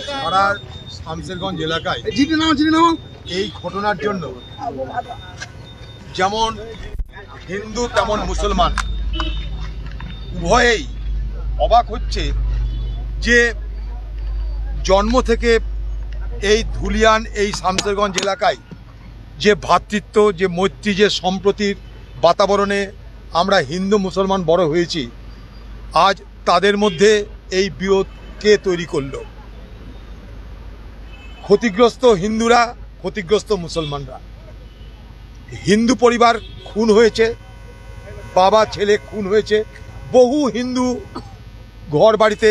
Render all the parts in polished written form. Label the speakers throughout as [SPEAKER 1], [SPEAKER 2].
[SPEAKER 1] সারা শামসেরগঞ্জ এলাকায় এই ঘটনার জন্য যেমন হিন্দু তেমন মুসলমান উভয়েই অবাক হচ্ছে যে জন্ম থেকে এই ধুলিয়ান এই শামসেরগঞ্জ এলাকায় যে ভ্রাতৃত্ব, যে মৈত্রী, যে সম্প্রীতির বাতাবরণে আমরা হিন্দু মুসলমান বড় হয়েছি, আজ তাদের মধ্যে এই বিরোধ কে তৈরি করলো? ক্ষতিগ্রস্ত হিন্দুরা, ক্ষতিগ্রস্ত মুসলমানরা। হিন্দু পরিবার খুন হয়েছে, বাবা ছেলে খুন হয়েছে, বহু হিন্দু ঘর বাড়িতে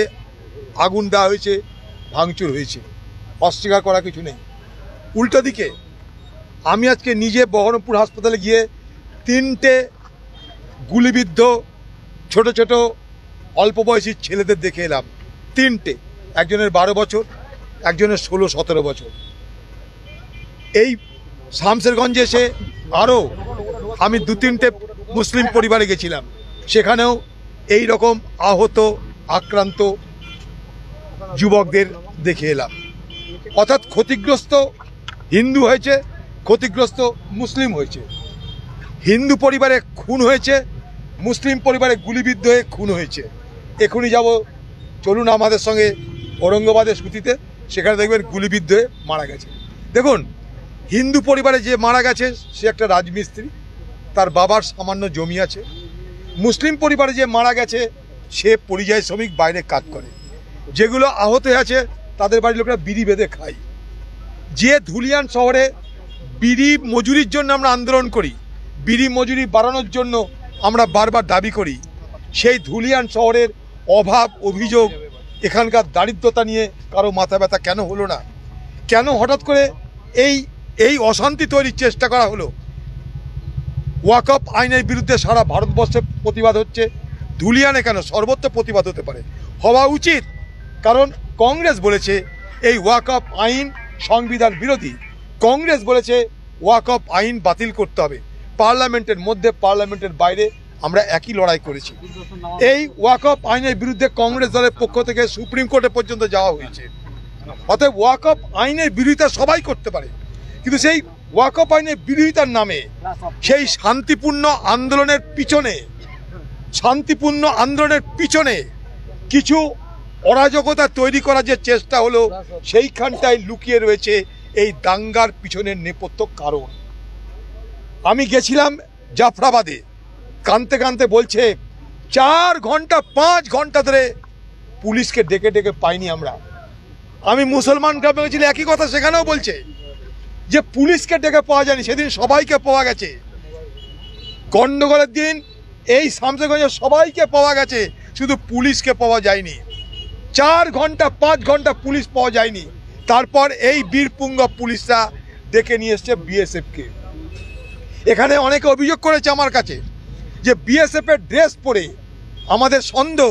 [SPEAKER 1] আগুন দেওয়া হয়েছে, ভাঙচুর হয়েছে, অস্বীকার করা কিছু নেই। উল্টো দিকে আমি আজকে নিজে বহরমপুর হাসপাতালে গিয়ে 3টে গুলিবিদ্ধ ছোট ছোট অল্প বয়সী ছেলেদের দেখে এলাম। 3টে, একজনের 12 বছর, একজনের 16-17 বছর। এই শামসেরগঞ্জে এসে আরও আমি 2-3টে মুসলিম পরিবারে গেছিলাম, সেখানেও এই রকম আহত আক্রান্ত যুবকদের দেখে এলাম। অর্থাৎ ক্ষতিগ্রস্ত হিন্দু হয়েছে, ক্ষতিগ্রস্ত মুসলিম হয়েছে। হিন্দু পরিবারে খুন হয়েছে, মুসলিম পরিবারে গুলিবিদ্ধ হয়ে খুন হয়েছে। এখনই যাব, চলুন আমাদের সঙ্গে ঔরঙ্গাবাদের স্মৃতিতে, সেখানে দেখবেন গুলিবিদ্ধ হয়ে মারা গেছে। দেখুন, হিন্দু পরিবারে যে মারা গেছে সে একটা রাজমিস্ত্রি, তার বাবার সামান্য জমি আছে। মুসলিম পরিবারে যে মারা গেছে সে পরিযায়ী শ্রমিক, বাইরে কাজ করে। যেগুলো আহত হয়ে আছে তাদের বাড়ির লোকেরা বিড়ি বেঁধে খায়। যে ধুলিয়ান শহরে বিড়ি মজুরির জন্য আমরা আন্দোলন করি, বিড়ি মজুরি বাড়ানোর জন্য আমরা বারবার দাবি করি, সেই ধুলিয়ান শহরের অভাব, অভিযোগ, এখানকার দারিদ্রতা নিয়ে কারো মাথা ব্যথা কেন হলো না? কেন হঠাৎ করে এই অশান্তি তৈরির চেষ্টা করা হলো? ওয়াকফ আইনের বিরুদ্ধে সারা ভারতবর্ষে প্রতিবাদ হচ্ছে, ধুলিয়ানে কেন? সর্বত্র প্রতিবাদ হতে পারে, হওয়া উচিত। কারণ কংগ্রেস বলেছে এই ওয়াকফ আইন সংবিধান বিরোধী। কংগ্রেস বলেছে ওয়াকফ আইন বাতিল করতে হবে। পার্লামেন্টের মধ্যে, পার্লামেন্টের বাইরে আমরা একই লড়াই করেছি। এই ওয়াকফ আইনের বিরুদ্ধে কংগ্রেস দলের পক্ষ থেকে সুপ্রিম কোর্টে পর্যন্ত যাওয়া হয়েছে। অতএব ওয়াকফ আইনের বিরোধিতা সবাই করতে পারে, কিন্তু সেই ওয়াকফ আইনের বিরোধিতার নামে সেই শান্তিপূর্ণ আন্দোলনের পিছনে কিছু অরাজকতা তৈরি করার যে চেষ্টা হলো, সেইখানটায় লুকিয়ে রয়েছে এই দাঙ্গার পিছনের নেপথ্য কারণ। আমি গেছিলাম জাফরাবাদে, কাঁদতে কাঁদতে বলছে 4 ঘন্টা 5 ঘন্টা ধরে পুলিশকে ডেকে ডেকে পাইনি আমরা। আমি মুসলমান গ্রামে গেছিল, একই কথা সেখানেও বলছে যে পুলিশকে ডেকে পাওয়া যায়নি। সেদিন সবাইকে পাওয়া গেছে। গন্ডগোলের দিন এই শামসেরগঞ্জে সবাইকে পাওয়া গেছে, শুধু পুলিশকে পাওয়া যায়নি। 4 ঘন্টা 5 ঘন্টা পুলিশ পাওয়া যায়নি। তারপর এই বীরপুঙ্গ পুলিশরা ডেকে নিয়ে এসছে বিএসএফকে। এখানে অনেকে অভিযোগ করেছে আমার কাছে যে বিএসএফের ড্রেস পরে, আমাদের সন্দেহ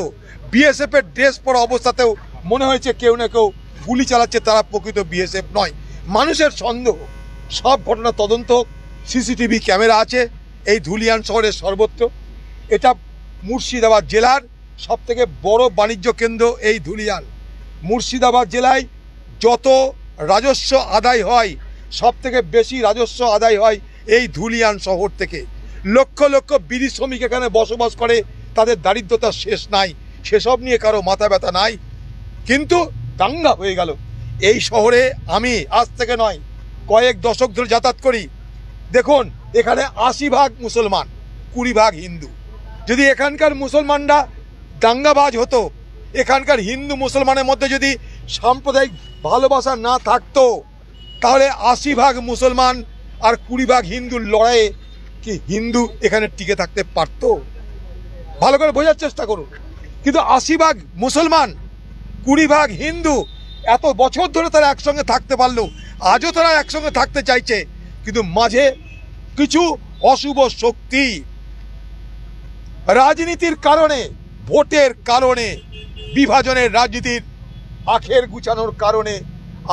[SPEAKER 1] বিএসএফের ড্রেস পরা অবস্থাতেও মনে হয়েছে কেউ না কেউ গুলি চালাচ্ছে, তারা প্রকৃত বিএসএফ নয়। মানুষের সন্দেহ। সব ঘটনা তদন্ত, সিসিটিভি ক্যামেরা আছে এই ধুলিয়ান শহরের সর্বত্র। এটা মুর্শিদাবাদ জেলার সবথেকে বড় বাণিজ্য কেন্দ্র এই ধুলিয়ান। মুর্শিদাবাদ জেলায় যত রাজস্ব আদায় হয়, সবথেকে বেশি রাজস্ব আদায় হয় এই ধুলিয়ান শহর থেকে। লক্ষ লক্ষ বিড়ি শ্রমিক এখানে বসবাস করে, তাদের দারিদ্রতা শেষ নাই, সেসব নিয়ে কারো মাথা ব্যথা নাই। কিন্তু দাঙ্গা হয়ে গেল। এই শহরে আমি আজ থেকে নয়, কয়েক দশক ধরে যাতায়াত করি। দেখুন, এখানে 80 ভাগ মুসলমান, 20 ভাগ হিন্দু। যদি এখানকার মুসলমানরা দাঙ্গাবাজ হতো, এখানকার হিন্দু মুসলমানের মধ্যে যদি সাম্প্রদায়িক ভালোবাসা না থাকতো, তাহলে 80 ভাগ মুসলমান আর 20 ভাগ হিন্দুর লড়াইয়ে কি হিন্দু এখানে টিকে থাকতে পারত? ভালো করে বোঝার চেষ্টা করুন। কিন্তু 80 ভাগ মুসলমান, 20 ভাগ হিন্দু, এত বছর ধরে তারা একসঙ্গে থাকতে পারলো। আজও তারা একসঙ্গে থাকতে চাইছে, কিন্তু মাঝে কিছু অশুভ শক্তি রাজনীতির কারণে, ভোটের কারণে, বিভাজনের রাজনীতির আখের গুছানোর কারণে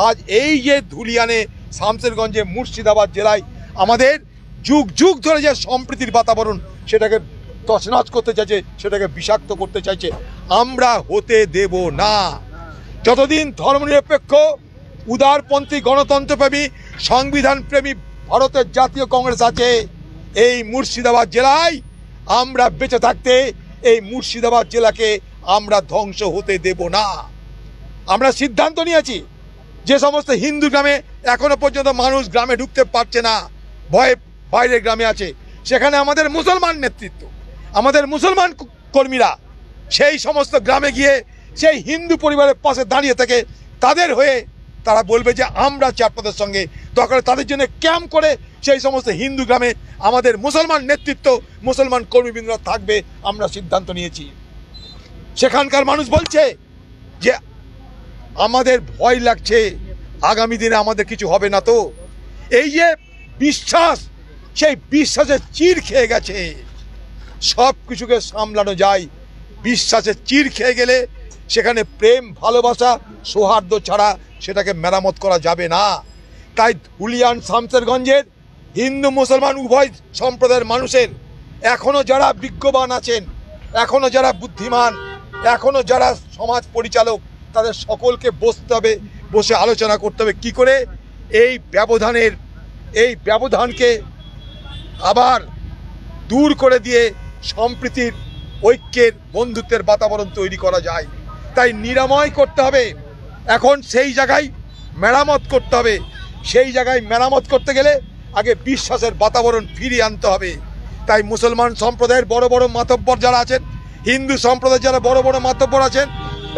[SPEAKER 1] আজ এই যে ধুলিয়ানে, শামসেরগঞ্জে, মুর্শিদাবাদ জেলায় আমাদের যুগ যুগ ধরে যে সম্প্রীতির বাতাবরণ, সেটাকে তছনছ করতে চাইছে, সেটাকে বিষাক্ত করতে চাইছে। আমরা হতে দেব না। যতদিন ধর্মনিরপেক্ষ উদারপন্থী গণতন্ত্রপ্রেমী সংবিধান প্রেমী ভারতের জাতীয় কংগ্রেস আছে, এই মুর্শিদাবাদ জেলায় আমরা বেঁচে থাকতে এই মুর্শিদাবাদ জেলাকে আমরা ধ্বংস হতে দেব না। আমরা সিদ্ধান্ত নিয়েছি, যে সমস্ত হিন্দু গ্রামে এখনো পর্যন্ত মানুষ গ্রামে ঢুকতে পারছে না, ভয়ে বাইরের গ্রামে আছে, সেখানে আমাদের মুসলমান নেতৃত্ব, আমাদের মুসলমান কর্মীরা সেই সমস্ত গ্রামে গিয়ে সেই হিন্দু পরিবারের পাশে দাঁড়িয়ে থেকে তাদের হয়ে তারা বলবে যে আমরা আছি আপনাদের সঙ্গে। দরকার তাদের জন্য ক্যাম্প করে সেই সমস্ত হিন্দু গ্রামে আমাদের মুসলমান নেতৃত্ব, মুসলমান কর্মীবৃন্দরা থাকবে, আমরা সিদ্ধান্ত নিয়েছি। সেখানকার মানুষ বলছে যে আমাদের ভয় লাগছে, আগামী দিনে আমাদের কিছু হবে না। তো এই যে বিশ্বাস, সেই বিশ্বাসের চির খেয়ে গেছে। সব কিছুকে সামলানো যায়, বিশ্বাসের চির খেয়ে গেলে সেখানে প্রেম ভালোবাসা সৌহার্দ্য ছাড়া সেটাকে মেরামত করা যাবে না। তাই ধুলিয়ান শামসেরগঞ্জের হিন্দু মুসলমান উভয় সম্প্রদায়ের মানুষের এখনো যারা বিজ্ঞবান আছেন, এখনো যারা বুদ্ধিমান, এখনো যারা সমাজ পরিচালক, তাদের সকলকে বসতে হবে, বসে আলোচনা করতে হবে কি করে এই ব্যবধানকে আবার দূর করে দিয়ে সম্প্রীতির, ঐক্যের, বন্ধুত্বের বাতাবরণ তৈরি করা যায়। তাই নিরাময় করতে হবে, এখন সেই জায়গায় মেরামত করতে হবে। সেই জায়গায় মেরামত করতে গেলে আগে বিশ্বাসের বাতাবরণ ফিরিয়ে আনতে হবে। তাই মুসলমান সম্প্রদায়ের বড় বড় মাতব্বর যারা আছেন, হিন্দু সম্প্রদায়ের যারা বড় বড় মাতব্বর আছেন,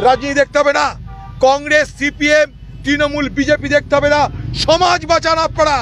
[SPEAKER 1] রাজনীতি দেখতে হবে না, কংগ্রেস, সিপিএম, তৃণমূল, বিজেপি দেখতে হবে না, সমাজ বাঁচান। আপনারা